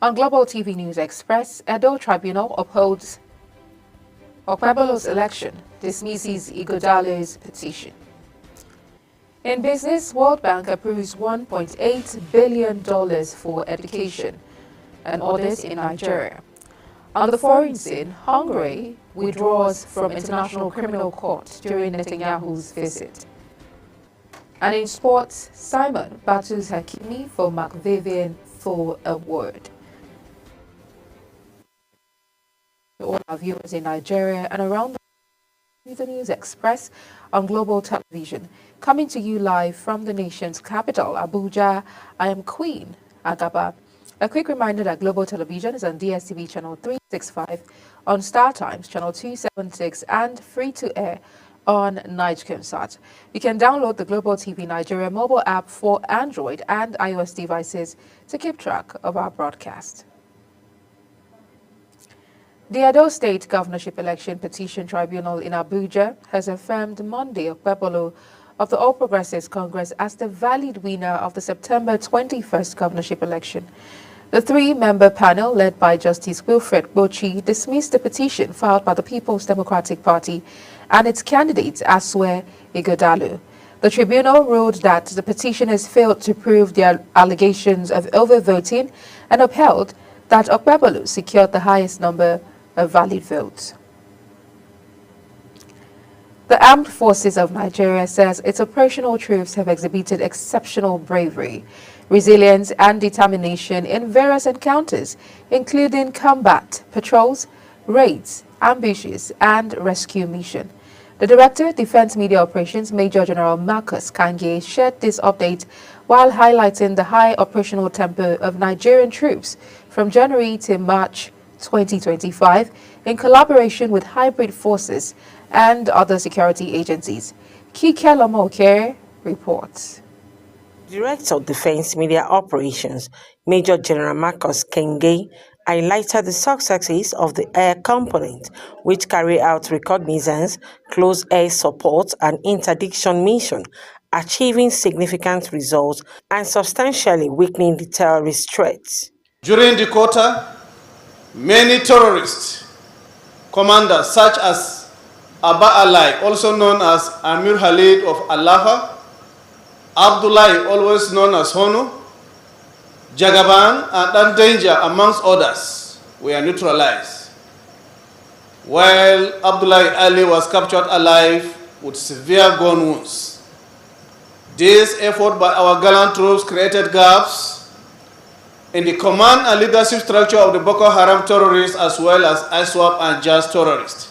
On Global TV News Express, Edo Tribunal upholds Okpebholo's election, dismisses Ighodalo's petition. In business, World Bank approves $1.8 billion for education and audit in Nigeria. On the foreign scene, Hungary withdraws from International Criminal Court during Netanyahu's visit. And in sports, Simon battles Hakimi for McVivian Full Award. To all our viewers in Nigeria and around the News Express on Global Television, coming to you live from the nation's capital, Abuja. I am Queen Agaba. A quick reminder that Global Television is on DSTV channel 365, on Star Times channel 276, and free to air on Nigecomsat. You can download the Global TV Nigeria mobile app for Android and iOS devices to keep track of our broadcast. The Edo State Governorship Election Petition Tribunal in Abuja has affirmed Monday Okpebholo of the All Progressives Congress as the valid winner of the September 21st governorship election. The three-member panel, led by Justice Wilfred Bochi, dismissed the petition filed by the People's Democratic Party and its candidate, Asue Ighodalo. The tribunal ruled that the petitioners failed to prove their allegations of overvoting and upheld that Okpebholo secured the highest number of valid votes. The Armed Forces of Nigeria says its operational troops have exhibited exceptional bravery, resilience and determination in various encounters, including combat, patrols, raids, ambushes, and rescue mission. The Director, Defense Media Operations, Major General Marcus Kange, shared this update while highlighting the high operational tempo of Nigerian troops from January to March 2025 in collaboration with hybrid forces and other security agencies. Kike Lomoke reports. Director of Defense Media Operations, Major General Marcus Kenge, highlighted the successes of the air component, which carry out reconnaissance, close air support, and interdiction mission, achieving significant results and substantially weakening the terrorist threats. During the quarter, many terrorist commanders such as Abba Alai, also known as Amir Khalid of Allaha, Abdullahi, always known as Hono, Jagaban, and Danger, amongst others, were neutralized, while Abdullahi Ali was captured alive with severe gun wounds. This effort by our gallant troops created gaps in the command and leadership structure of the Boko Haram terrorists as well as ISWAP and JAS terrorists.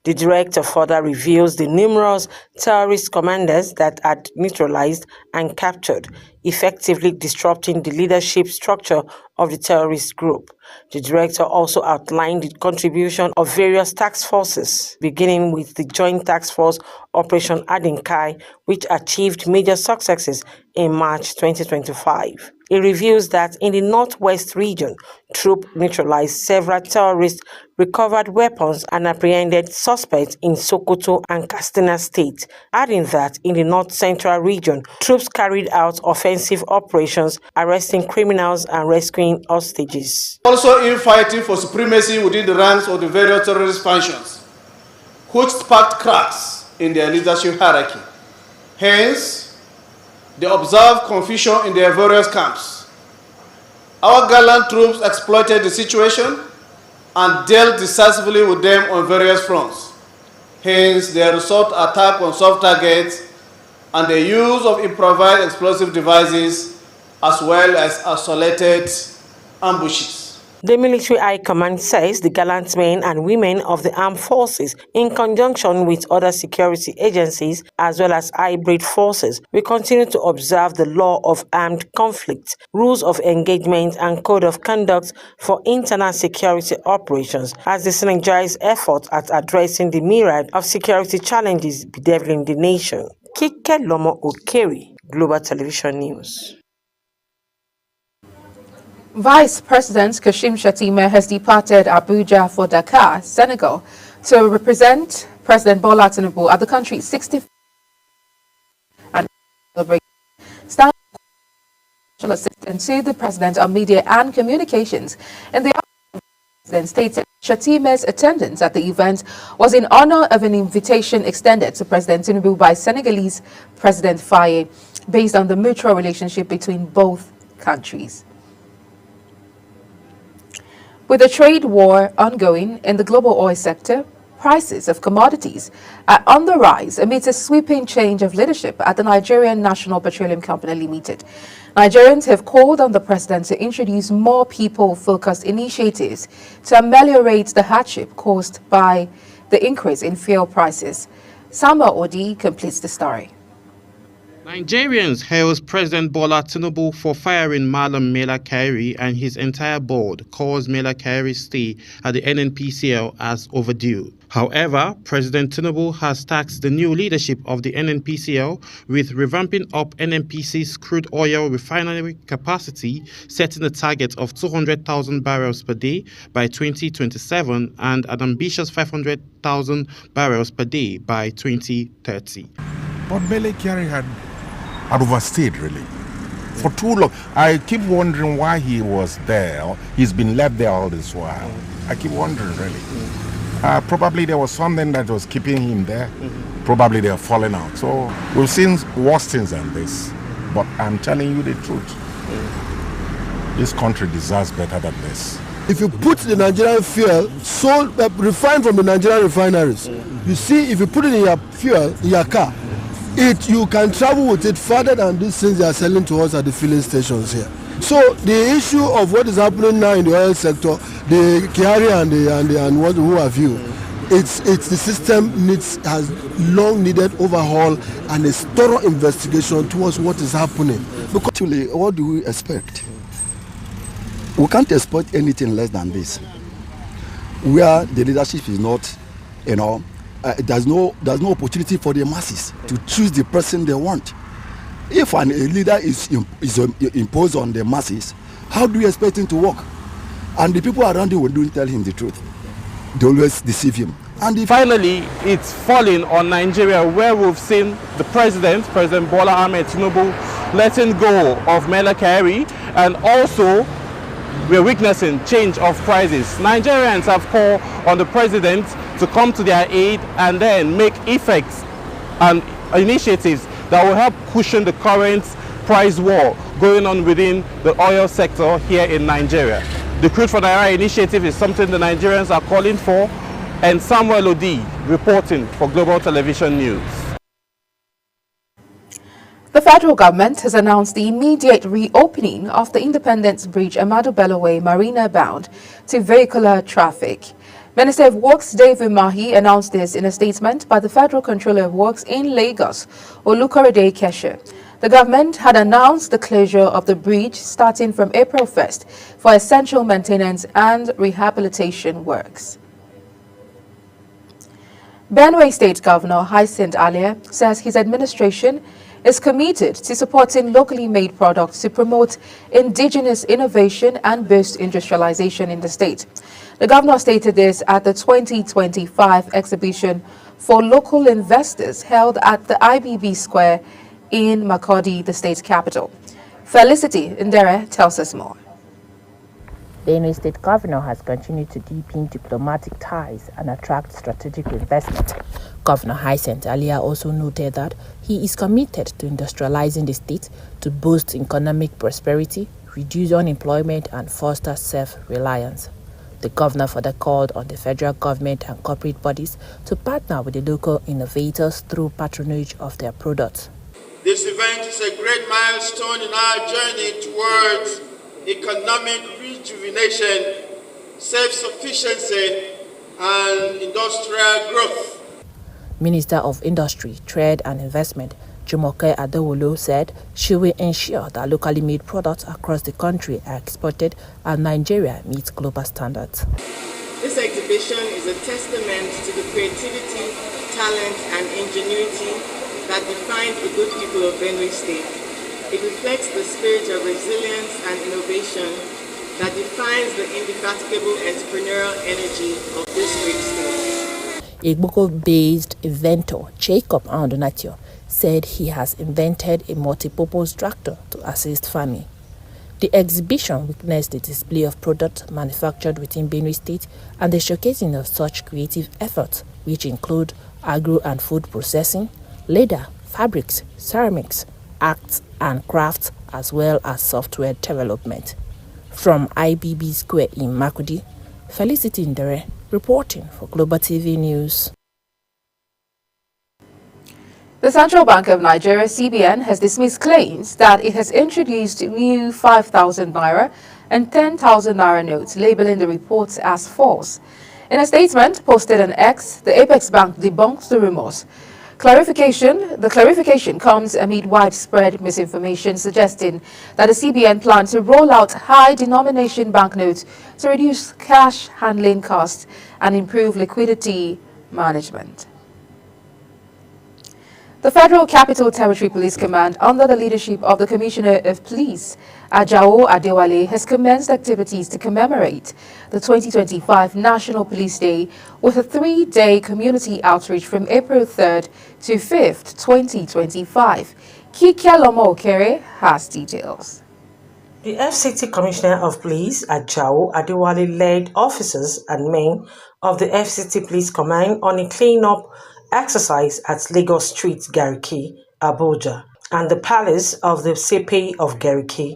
The director further reveals the numerous terrorist commanders that had neutralized and captured, effectively disrupting the leadership structure of the terrorist group. The director also outlined the contribution of various task forces, beginning with the Joint Task Force Operation Adinkai, which achieved major successes in March 2025. It reveals that in the Northwest region, troops neutralized several terrorists, recovered weapons, and apprehended suspects in Sokoto and Katsina State, adding that in the North Central region, troops carried out offensive operations, arresting criminals and rescuing hostages. Also in fighting for supremacy within the ranks of the various terrorist factions, which sparked cracks in their leadership hierarchy. Hence, they observed confusion in their various camps. Our gallant troops exploited the situation and dealt decisively with them on various fronts. Hence, their resort attack on soft targets and the use of improvised explosive devices as well as isolated ambushes. The military high command says the gallant men and women of the armed forces, in conjunction with other security agencies as well as hybrid forces, will continue to observe the law of armed conflict, rules of engagement, and code of conduct for internal security operations as they synergize efforts at addressing the myriad of security challenges bedeviling the nation. Kike Lomo Okeri, Global Television News. Vice President Kashim Shettima has departed Abuja for Dakar, Senegal, to represent President Bola Tinubu at the country's 65th and celebration. assistant to the president on media and communications, and the president stated Shatima's attendance at the event was in honor of an invitation extended to President Tinubu by Senegalese President Faye, based on the mutual relationship between both countries. With the trade war ongoing in the global oil sector, prices of commodities are on the rise amidst a sweeping change of leadership at the Nigerian National Petroleum Company Limited. Nigerians have called on the president to introduce more people-focused initiatives to ameliorate the hardship caused by the increase in fuel prices. Samuel Odi completes the story. Nigerians hails President Bola Tinubu for firing Malam Mela Kyari and his entire board, calls Mela Kyari's stay at the NNPCL as overdue. However, President Tinubu has tasked the new leadership of the NNPCL with revamping up NNPC's crude oil refinery capacity, setting a target of 200,000 barrels per day by 2027 and an ambitious 500,000 barrels per day by 2030. But Mele Kyari had overstayed, really, for too long. I keep wondering why he was there. He's been left there all this while. I keep wondering, really. Probably there was something that was keeping him there. Probably they are falling out. So we've seen worse things than this. But I'm telling you the truth. This country deserves better than this. If you put the Nigerian fuel refined from the Nigerian refineries, you see, if you put it in your fuel, in your car, you can travel with it further than these things they are selling to us at the filling stations here. So the issue of what is happening now in the oil sector, the Kyari and what who have you, it's the system has long needed overhaul and a thorough investigation towards what is happening. Because actually, what do we expect? We can't expect anything less than this. Where the leadership is not, there's no opportunity for the masses to choose the person they want. If a leader is imposed on the masses, how do you expect him to work? And the people around him don't tell him the truth. They always deceive him. And finally, it's falling on Nigeria, where we've seen the President Bola Ahmed Tinubu, letting go of Mela Kyari, and also we're witnessing change of prices. Nigerians have called on the president to come to their aid and then make effects and initiatives that will help cushion the current price war going on within the oil sector here in Nigeria. The Crude for Naira initiative is something the Nigerians are calling for, and Samuel Odi reporting for Global Television News. The federal government has announced the immediate reopening of the Independence Bridge Ahmadu Bello Way Marina bound to vehicular traffic. Minister of Works David Mahi announced this in a statement by the Federal Controller of Works in Lagos, Olukorede Keshe. The government had announced the closure of the bridge starting from April 1st for essential maintenance and rehabilitation works. Benue State Governor Hyacinth Alia says his administration is committed to supporting locally made products to promote indigenous innovation and boost industrialization in the state. The governor stated this at the 2025 exhibition for local investors held at the IBB Square in Makurdi, the state capital. Felicity Ndere tells us more. The Benue State Governor has continued to deepen diplomatic ties and attract strategic investment. Governor Hyacinth Alia also noted that he is committed to industrializing the state to boost economic prosperity, reduce unemployment, and foster self-reliance. The governor further called on the federal government and corporate bodies to partner with the local innovators through patronage of their products. This event is a great milestone in our journey towards economic rejuvenation, self-sufficiency, and industrial growth. Minister of Industry, Trade and Investment, Jumoke Adewolu, said she will ensure that locally made products across the country are exported and Nigeria meets global standards. This exhibition is a testament to the creativity, talent, and ingenuity that defines the good people of Benue State. It reflects the spirit of resilience and innovation that defines the indefatigable entrepreneurial energy of this great state. Igboko-based inventor Jacob Andonatio said he has invented a multi-purpose tractor to assist farming. The exhibition witnessed the display of products manufactured within Benue State and the showcasing of such creative efforts, which include agro and food processing, leather, fabrics, ceramics, arts and crafts, as well as software development. From IBB Square in Makudi, Felicity Ndere reporting for Global TV News. The Central Bank of Nigeria, CBN, has dismissed claims that it has introduced new 5,000 naira and 10,000 naira notes, labeling the reports as false. In a statement posted on X, the Apex Bank debunks the rumors. The clarification comes amid widespread misinformation suggesting that the CBN plans to roll out high-denomination banknotes to reduce cash handling costs and improve liquidity management. The Federal Capital Territory Police Command, under the leadership of the Commissioner of Police, Ajao Adewale, has commenced activities to commemorate the 2025 National Police Day with a 3-day community outreach from April 3rd to 5th, 2025. Kikia Lomo Okere has details. The FCT Commissioner of Police, Ajao Adewale, led officers and men of the FCT Police Command on a clean-up exercise at Lagos Street, Gariki, Abuja, and the palace of the CP of Gariki.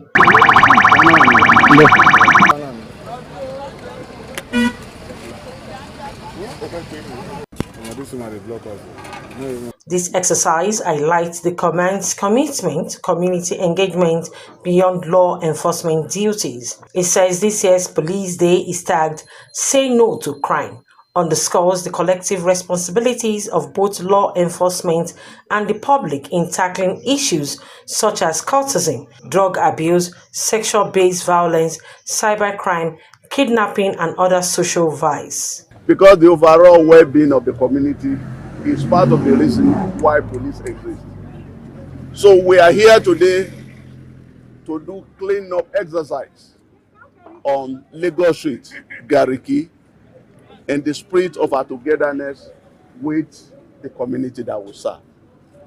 This exercise highlights the command's commitment to community engagement beyond law enforcement duties. It says this year's Police Day is tagged "Say No to Crime," underscores the collective responsibilities of both law enforcement and the public in tackling issues such as cultism, drug abuse, sexual-based violence, cybercrime, kidnapping, and other social vice. Because the overall well-being of the community is part of the reason why police exist. So we are here today to do clean-up exercise on Lagos Street, Gariki, in the spirit of our togetherness with the community that we serve.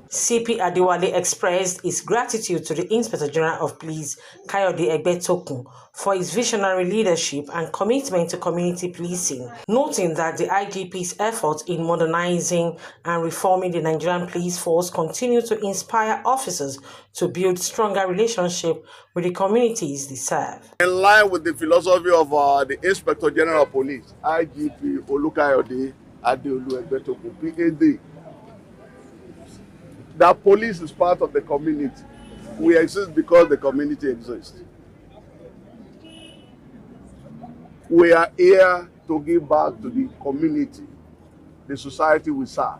CP Adewale expressed his gratitude to the Inspector General of Police, Kayode Egbetokun, for his visionary leadership and commitment to community policing, noting that the IGP's efforts in modernizing and reforming the Nigerian police force continue to inspire officers to build stronger relationships with the communities they serve. In line with the philosophy of the Inspector General of Police, IGP Olukayode Adeolu Egbetokun, PAD, that police is part of the community. We exist because the community exists. We are here to give back to the community, the society we serve,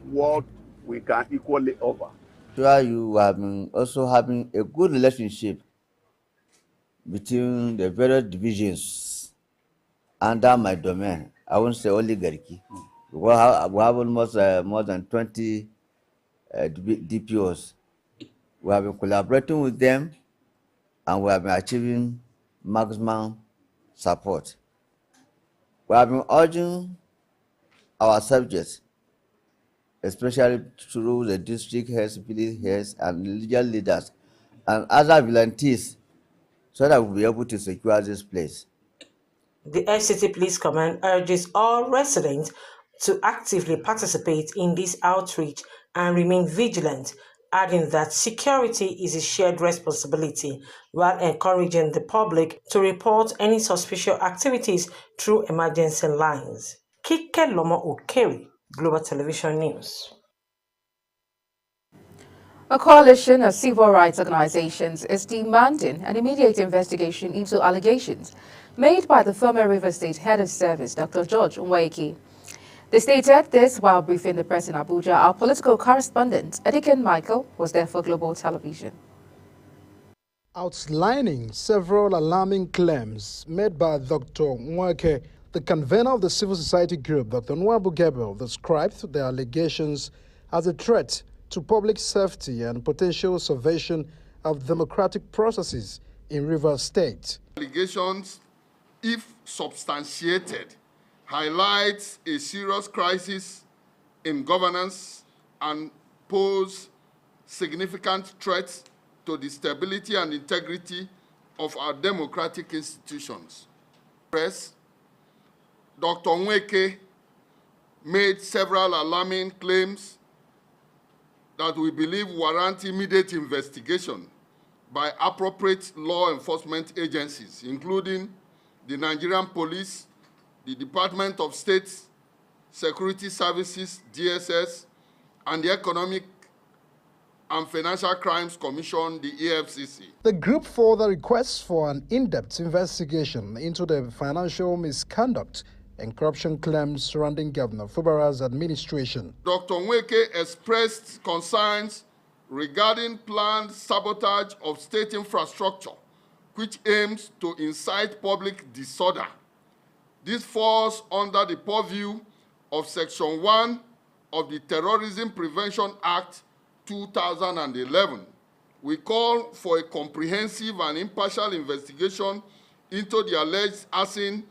what we can equally offer. Sure, you have been also having a good relationship between the various divisions under my domain. I won't say only Gariki. We have almost more than 20 DPOs. We have been collaborating with them and we have been achieving maximum support. We have been urging our subjects, especially through the district heads, police heads, and legal leaders and other volunteers, so that we'll be able to secure this place. The FCT Police Command urges all residents to actively participate in this outreach and remain vigilant, adding that security is a shared responsibility, while encouraging the public to report any suspicious activities through emergency lines. Kike Lomo Okere, Global Television News. A coalition of civil rights organizations is demanding an immediate investigation into allegations made by the former Rivers State Head of Service, Dr. George Nwaeke. They stated this while briefing the press in Abuja. Our political correspondent, Ediken Michael, was there for Global Television. Outlining several alarming claims made by Dr. Nwaeke, the convener of the civil society group, Dr. Nwabu Gabriel, described the allegations as a threat to public safety and potential subversion of democratic processes in Rivers State. Allegations, if substantiated, highlights a serious crisis in governance and pose significant threats to the stability and integrity of our democratic institutions. Press, Dr. Nweke made several alarming claims that we believe warrant immediate investigation by appropriate law enforcement agencies, including the Nigerian Police, the Department of State Security Services, DSS, and the Economic and Financial Crimes Commission, the EFCC. The group further requests for an in-depth investigation into the financial misconduct and corruption claims surrounding Governor Fubara's administration. Dr. Nweke expressed concerns regarding planned sabotage of state infrastructure, which aims to incite public disorder. This falls under the purview of Section 1 of the Terrorism Prevention Act 2011. We call for a comprehensive and impartial investigation into the alleged arson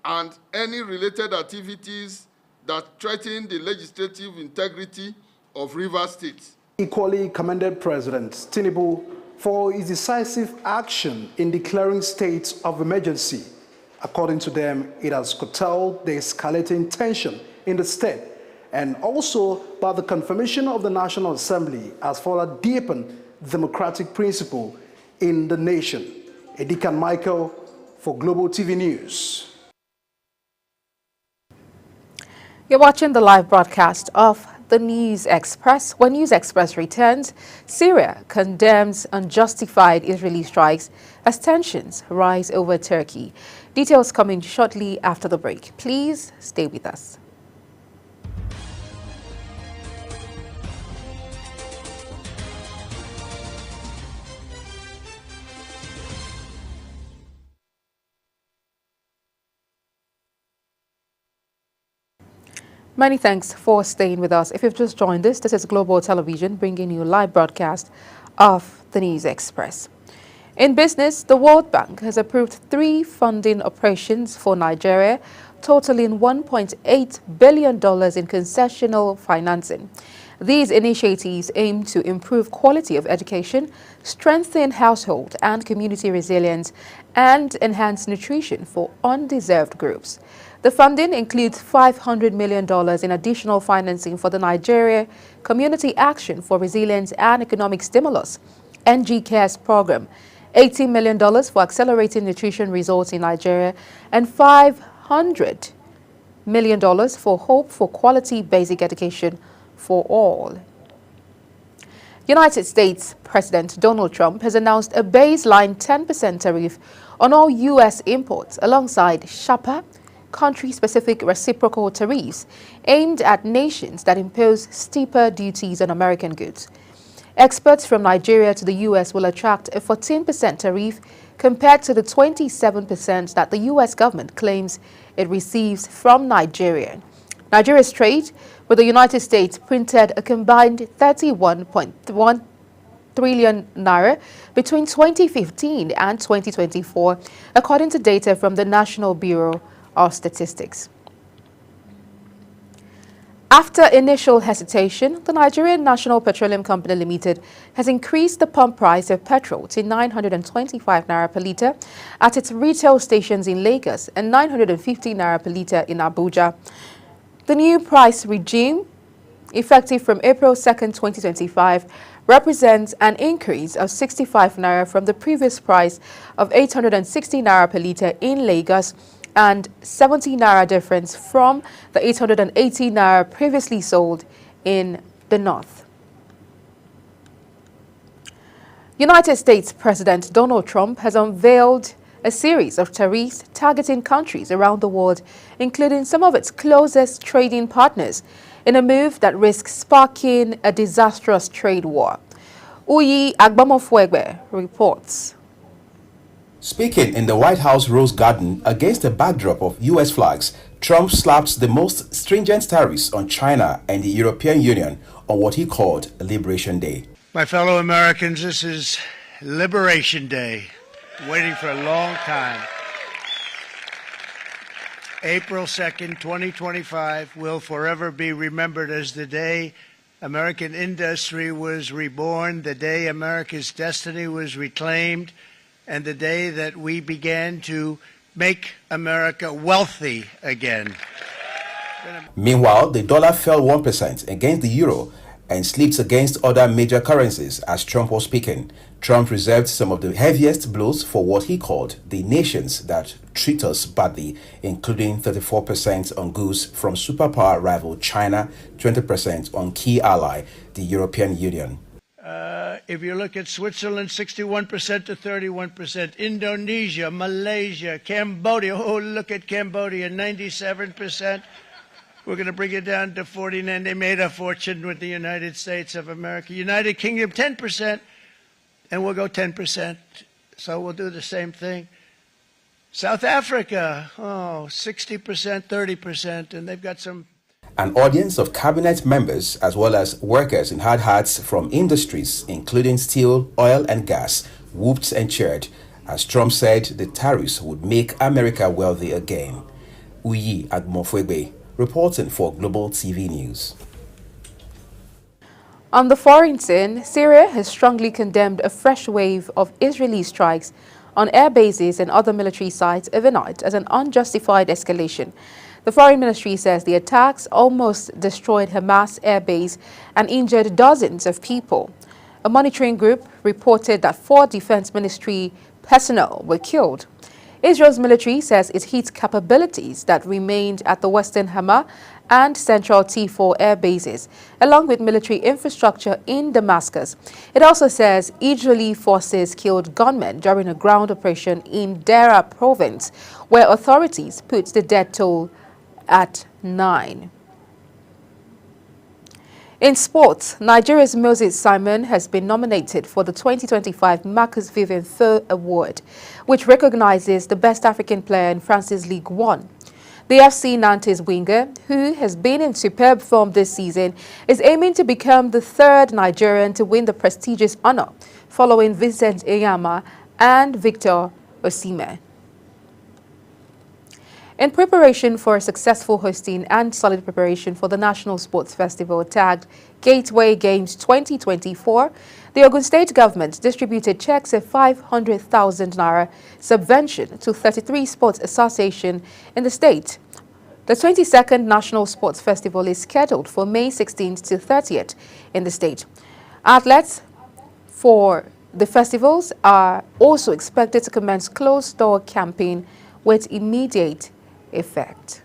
and any related activities that threaten the legislative integrity of Rivers State. Equally commended President Tinubu for his decisive action in declaring state of emergency. According to them, it has curtailed the escalating tension in the state, and also by the confirmation of the National Assembly has further deepened democratic principle in the nation. Edikan Michael for Global TV News. You're watching the live broadcast of the News Express. When News Express returns, Syria condemns unjustified Israeli strikes as tensions rise over Turkey. Details coming shortly after the break. Please stay with us. Many thanks for staying with us. If you've just joined us, this is Global Television bringing you live broadcast of the News Express. In business, the World Bank has approved 3 funding operations for Nigeria, totaling $1.8 billion in concessional financing. These initiatives aim to improve quality of education, strengthen household and community resilience, and enhance nutrition for undeserved groups. The funding includes $500 million in additional financing for the Nigeria Community Action for Resilience and Economic Stimulus, NG Cares program, $18 million for accelerating nutrition results in Nigeria, and $500 million for Hope for Quality Basic Education for All. United States President Donald Trump has announced a baseline 10% tariff on all U.S. imports alongside sharper country-specific reciprocal tariffs aimed at nations that impose steeper duties on American goods. Exports from Nigeria to the U.S. will attract a 14% tariff compared to the 27% that the U.S. government claims it receives from Nigeria. Nigeria's trade with the United States printed a combined 31.1 trillion naira between 2015 and 2024, according to data from the National Bureau of Statistics. After initial hesitation, the Nigerian National Petroleum Company Limited has increased the pump price of petrol to 925 naira per litre at its retail stations in Lagos and 950 naira per litre in Abuja. The new price regime, effective from April 2nd, 2025, represents an increase of 65 naira from the previous price of 860 naira per litre in Lagos and 70 naira difference from the 880 naira previously sold in the north. United States President Donald Trump has unveiled a series of tariffs targeting countries around the world, including some of its closest trading partners, in a move that risks sparking a disastrous trade war. Uyi Agbamofuegbe reports. Speaking in the White House Rose Garden against a backdrop of U.S. flags, Trump slapped the most stringent tariffs on China and the European Union on what he called Liberation Day. My fellow Americans, this is Liberation Day. Waiting for a long time. April 2nd, 2025 will forever be remembered as the day American industry was reborn, the day America's destiny was reclaimed, and the day that we began to make America wealthy again. Meanwhile, the dollar fell 1% against the euro and slipped against other major currencies as Trump was speaking. Trump reserved some of the heaviest blows for what he called the nations that treat us badly, including 34% on goods from superpower rival China, 20% on key ally, the European Union. If you look at Switzerland, 61% to 31%. Indonesia, Malaysia, Cambodia. Oh, look at Cambodia, 97%. We're going to bring it down to 49%. They made a fortune with the United States of America. United Kingdom, 10%, and we'll go 10%. So we'll do the same thing. South Africa, 60%, 30%, and they've got some. An audience of cabinet members as well as workers in hard hats from industries including steel, oil and gas whooped and cheered as Trump said the tariffs would make America wealthy again. Uyi Agmofwebe reporting for Global TV News. On the foreign scene, Syria has strongly condemned a fresh wave of Israeli strikes on air bases and other military sites overnight as an unjustified escalation. The Foreign Ministry says the attacks almost destroyed Hamas air base and injured dozens of people. A monitoring group reported that 4 Defense Ministry personnel were killed. Israel's military says it hit capabilities that remained at the Western Hama and Central T4 air bases, along with military infrastructure in Damascus. It also says Israeli forces killed gunmen during a ground operation in Deraa province, where authorities put the death toll at 9. In sports, Nigeria's Moses Simon has been nominated for the 2025 Marcus Vivian Foe Award, which recognizes the best African player in France's League One. The FC Nantes winger, who has been in superb form this season, is aiming to become the 3rd Nigerian to win the prestigious honor, following Vincent Eyama and Victor Osimhen. In preparation for a successful hosting and solid preparation for the National Sports Festival tagged Gateway Games 2024, the Ogun State government distributed checks of 500,000 naira subvention to 33 sports associations in the state. The 22nd National Sports Festival is scheduled for May 16th to 30th in the state. Outlets for the festivals are also expected to commence closed-door campaign with immediate effect.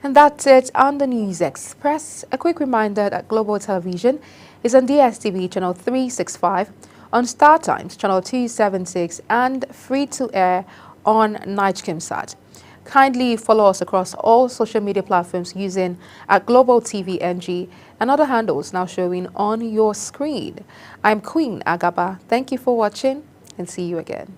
And that's it on the News Express. A quick reminder that Global Television is on DSTV channel 365, on Star Times channel 276, and free to air on NigeComSat. Kindly follow us across all social media platforms using Global TV NG and other handles now showing on your screen. I'm Queen Agaba. Thank you for watching and see you again.